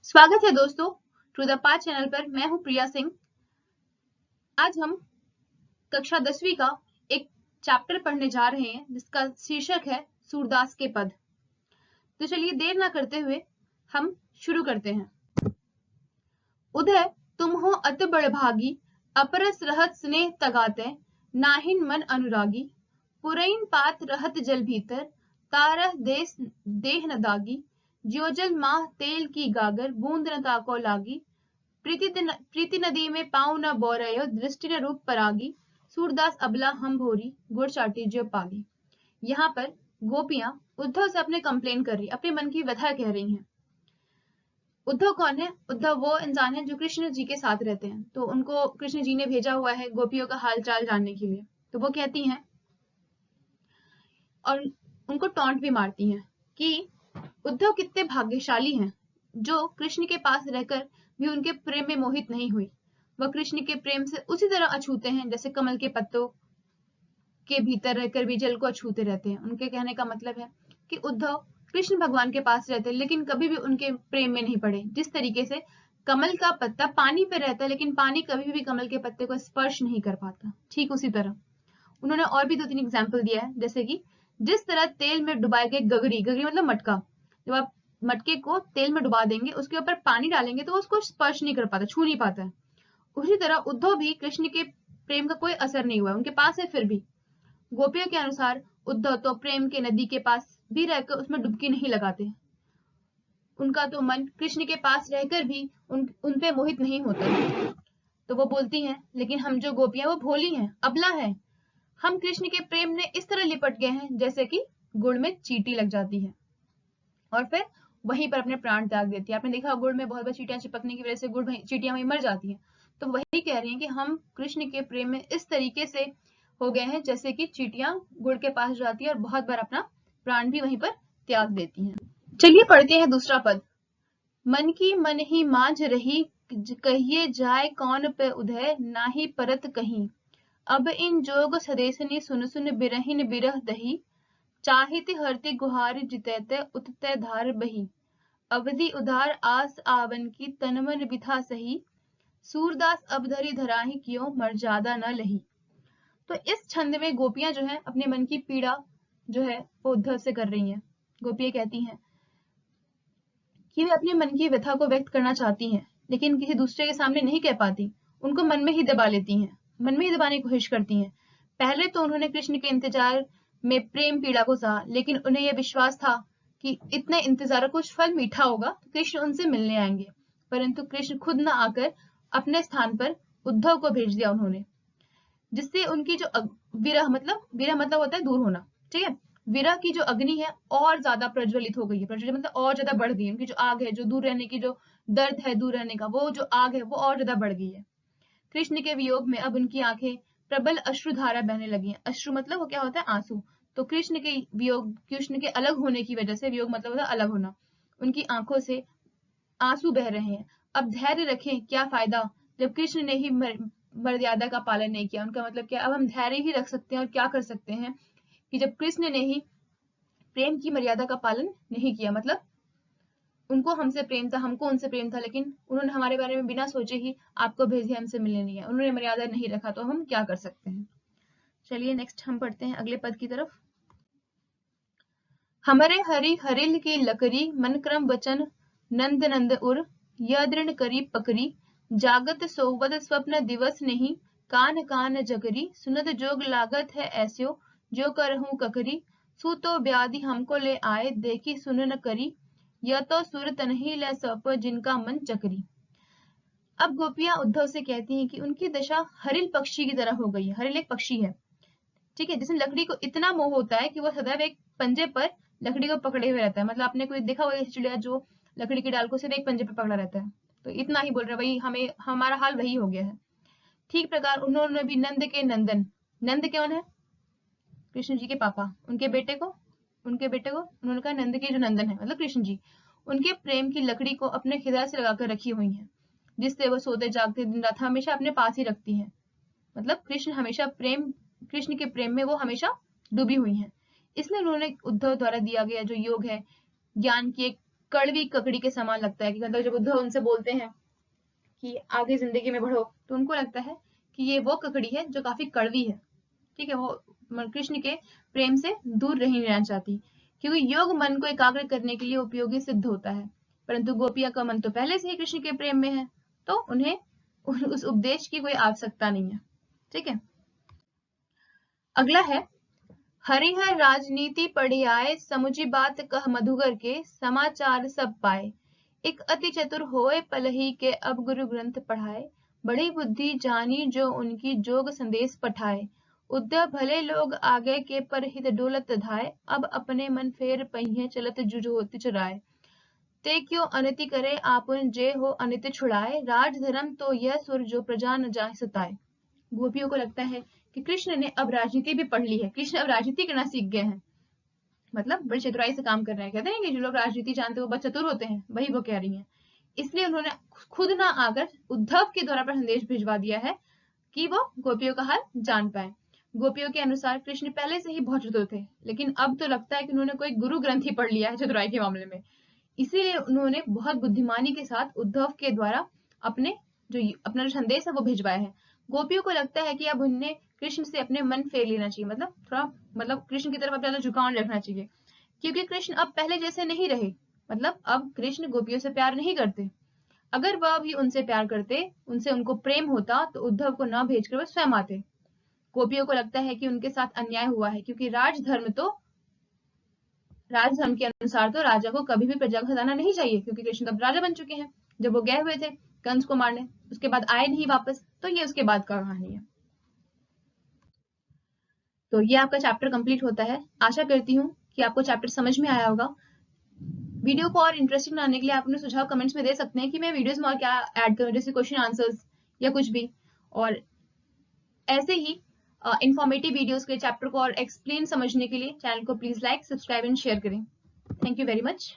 स्वागत है दोस्तों टू द पाथ चैनल पर। मैं हूं प्रिया सिंह। आज हम कक्षा 10वीं का एक चैप्टर पढ़ने जा रहे हैं जिसका शीर्षक है सूरदास के पद। तो चलिए देर ना करते हुए हम शुरू करते हैं। उदय तुम हो अत बड़भागी, अपरस रहत स्नेह तगाते, नाहिन मन अनुरागी, पुरैन पात रहत जल भीतर, तारह देश देह न दागी, ज्योजल माह तेल की गागर, बूंद न ताको लागी, प्रीति नदी में पाँव न बोरयो, दृष्टि न रूप परागी, सूरदास अबला हम भोरी, गुड़ चाटी ज्यो पागी। यहाँ पर गोपियां उद्धव से अपने कंप्लेन कर रही, अपने मन की व्यथा कह रही हैं। उद्धव कौन है? उद्धव वो इंसान है जो कृष्ण जी के साथ रहते हैं। तो उनको कृष्ण जी ने भेजा हुआ है गोपियों का हाल चाल जानने के लिए। तो वो कहती हैं और उनको टॉन्ट भी मारती हैं कि उद्धव कितने भाग्यशाली हैं जो कृष्ण के पास रहकर भी उनके प्रेम में मोहित नहीं हुई। वह कृष्ण के प्रेम से उसी तरह अछूते हैं जैसे कमल के पत्तों के भीतर रहकर भी जल को अछूते रहते हैं। उनके कहने का मतलब है कि उद्धव कृष्ण भगवान के पास रहते हैं लेकिन कभी भी उनके प्रेम में नहीं पड़े। जिस तरीके से कमल का पत्ता पानी पे रहता है लेकिन पानी कभी भी कमल के पत्ते को स्पर्श नहीं कर पाता, ठीक उसी तरह उन्होंने और भी 2-3 एग्जाम्पल दिया है। जैसे कि जिस तरह तेल में डुबाए गए गगरी, गगरी मतलब मटका, जब आप मटके को तेल में डुबा देंगे उसके ऊपर पानी डालेंगे तो उसको स्पर्श नहीं कर पाता, छू नहीं पाता है। उसी तरह उद्धव भी कृष्ण के प्रेम का कोई असर नहीं हुआ, उनके पास है फिर भी। गोपियों के अनुसार उद्धव तो प्रेम के नदी के पास भी रहकर उसमें डुबकी नहीं लगाते। उनका तो मन कृष्ण के पास रहकर भी उन पे मोहित नहीं होता। तो वो बोलती हैं लेकिन हम जो गोपियां वो भोली हैं, अबला है। हम कृष्ण के प्रेम में इस तरह लिपट गए हैं जैसे कि गुड़ में चींटी लग जाती है और फिर वहीं पर अपने प्राण त्याग देती है। आपने देखा गुड़ में बहुत बार चींटियां चिपकने की वजह से गुड़ चींटियां वहीं मर जाती हैं। तो वही कह रही हैं कि हम कृष्ण के प्रेम में इस तरीके से हो गए हैं जैसे कि चींटियां गुड़ के पास जाती है और बहुत बार अपना प्राण भी वहीं पर त्याग देती हैं। चलिए पढ़ते हैं दूसरा पद। मन की मन ही मांझ रही, कहिए जाए कौन पे उदय, ना ही परत कहीं, अब इन जोग सदेसनी सुन सुन बिरहिन बिरह दही, चाहित हरति गुहार जितैते उतते धार बही, अवधि उधार आस आवन की तन मन बिथा सही, सूरदास अब धरी धराही क्यों मर्यादा न लही। तो इस छंद में गोपियां जो है अपने मन की पीड़ा जो है वो उद्धव से कर रही हैं। गोपियां कहती हैं कि वे अपने मन की व्यथा को व्यक्त करना चाहती हैं लेकिन किसी दूसरे के सामने नहीं कह पाती। उनको मन में ही दबा लेती हैं, मन में ही दबाने की कोशिश करती हैं। पहले तो उन्होंने कृष्ण के इंतजार में प्रेम पीड़ा को सहा लेकिन उन्हें यह विश्वास था कि इतने इंतजार कुछ फल मीठा होगा तो कृष्ण उनसे मिलने आएंगे, परंतु कृष्ण खुद न आकर अपने स्थान पर उद्धव को भेज दिया उन्होंने, जिससे उनकी जो विरह मतलब होता है दूर होना, ठीक है। विरह की जो अग्नि है और ज्यादा प्रज्वलित हो गई है, प्रज्वलित मतलब और ज्यादा बढ़ गई है। उनकी जो आग है, जो दूर रहने की जो दर्द है दूर रहने का, वो जो आग है वो और ज्यादा बढ़ गई है। कृष्ण के वियोग में अब उनकी आंखें प्रबल अश्रुधारा बहने लगी हैं। अश्रु मतलब वो क्या होता है? आंसू। तो कृष्ण के वियोग, कृष्ण के अलग होने की वजह से, वियोग मतलब होता है अलग होना, उनकी आंखों से आंसू बह रहे हैं। अब धैर्य रखें क्या फायदा जब कृष्ण ने ही मर्यादा का पालन नहीं किया। उनका मतलब क्या? अब हम धैर्य ही रख सकते हैं और क्या कर सकते हैं कि जब कृष्ण ने ही प्रेम की मर्यादा का पालन नहीं किया, मतलब उनको हमसे प्रेम था, हमको उनसे प्रेम था, लेकिन उन्होंने हमारे बारे में बिना सोचे ही आपको भेज दिया, हमसे मिलने नहीं है। उन्होंने मर्यादा नहीं रखा, तो हम क्या कर सकते हैं। चलिए नेक्स्ट हम पढ़ते हैं अगले पद की तरफ। हमरे हरि हरिल की लकरी, मन क्रम वचन नंद नंद उर, यह दृढ़ करी पकरी, जागत सोवत स्वप्न दिवस नहीं, कान कान जगरी, सुनत जोग लागत है ऐस्यो, जो करहूं ककरी, सूतो व्याधि हमको ले आए, देखी सुन न करी, यह तो सुर तनही ले सप, जिनका मन चकरी। अब गोपियां उद्धव से कहती हैं कि उनकी दशा हरिल पक्षी की तरह हो गई है। हरिल एक पक्षी है, ठीक है, जिसमें लकड़ी को इतना मोह होता है कि वो सदैव एक पंजे पर लकड़ी को पकड़े हुए रहता है। मतलब आपने कोई देखा हुआ चिड़िया जो लकड़ी की डाल को सिर्फ एक पंजे पर पकड़ा रहता है, तो इतना ही बोल रहे वही हमें, हमारा हाल वही हो गया है। ठीक प्रकार उन्होंने भी नंद के नंदन, नंद कौन है? कृष्ण जी के पापा, उनके बेटे को उन्होंने कहा नंद के जो नंदन है मतलब कृष्ण जी, उनके प्रेम की लकड़ी को अपने हृदय से लगाकर रखी हुई है, जिससे वो सोते जागते दिन रात हमेशा अपने पास ही रखती है। मतलब कृष्ण के प्रेम में वो हमेशा डूबी हुई हैं। इसलिए उन्होंने उद्धव द्वारा दिया गया जो योग है, ज्ञान की एक कड़वी ककड़ी के समान लगता है कि मतलब जब उद्धव उनसे बोलते हैं कि आगे जिंदगी में बढ़ो तो उनको लगता है कि ये वो ककड़ी है जो काफी कड़वी है। ठीक है, वो कृष्ण के प्रेम से दूर नहीं रहना चाहती क्योंकि योग मन को एकाग्र करने के लिए उपयोगी सिद्ध होता है, परंतु गोपिया का मन तो पहले से ही कृष्ण के प्रेम में है, तो उन्हें उस उपदेश की कोई आवश्यकता नहीं है। ठीक है, अगला है हरिहर राजनीति पढ़ी आए, समुझी बात कह मधुकर के, समाचार सब पाए। एक अति चतुर होए पलही के, अब गुरु ग्रंथ पढ़ाए। बड़ी बुद्धि जानी जो उनकी, जोग संदेश पठाए। उद्धव भले लोग आगे के, पर हित डोलत धाय। अब अपने मन फेर पहिए, चलत जुझोति चुराए। ते क्यों अनिति करे आपुन, जे हो अनिति छुड़ाए। राज धर्म तो यह सुर, जो प्रजा न जाए सताए। गोपियों को लगता है कि कृष्ण ने अब राजनीति भी पढ़ ली है, कृष्ण अब राजनीति करना सीख गए हैं, मतलब बड़ी चतुराई से काम कर रहे हैं। कहते हैं कि जो लोग राजनीति जानते हैं वो बहुत चतुर होते हैं, वही वो कह रही हैं। इसलिए उन्होंने खुद ना आकर उद्धव के द्वारा पर संदेश भिजवा दिया है कि वो गोपियों का हाल जान पाए। गोपियों के अनुसार कृष्ण पहले से ही बहुत चतुर थे, लेकिन अब तो लगता है कि उन्होंने कोई गुरु ग्रंथ ही पढ़ लिया है चतुराई के मामले में। इसीलिए उन्होंने बहुत बुद्धिमानी के साथ उद्धव के द्वारा अपना जो संदेश है वो भिजवाया है। गोपियों को लगता है कि अब उन्हें कृष्ण से अपने मन फेर लेना चाहिए, मतलब थोड़ा कृष्ण की तरफ अब ज्यादा झुकाव रखना चाहिए, क्योंकि कृष्ण अब पहले जैसे नहीं रहे। मतलब अब कृष्ण गोपियों से प्यार नहीं करते। अगर वह भी उनसे प्यार करते, उनसे उनको प्रेम होता, तो उद्धव को न भेजकर वह स्वयं आते। गोपियों को लगता है कि उनके साथ अन्याय हुआ है, क्योंकि राजधर्म के अनुसार तो राजा को कभी भी प्रजा को सताना नहीं चाहिए, क्योंकि कृष्ण तब राजा बन चुके हैं। जब वो गए हुए थे कंस को मारने, उसके बाद आए नहीं वापस, तो ये उसके बाद का कहानी है। तो ये आपका चैप्टर कंप्लीट होता है। आशा करती हूँ कि आपको चैप्टर समझ में आया होगा। वीडियो को और इंटरेस्टिंग बनाने के लिए आप अपने सुझाव कमेंट्स में दे सकते हैं कि मैं वीडियोस में और क्या ऐड करूं, जैसे क्वेश्चन आंसर्स या कुछ भी। और ऐसे ही इंफॉर्मेटिव वीडियोस के चैप्टर को और एक्सप्लेन समझने के लिए चैनल को please like, subscribe and share करें। Thank you very much.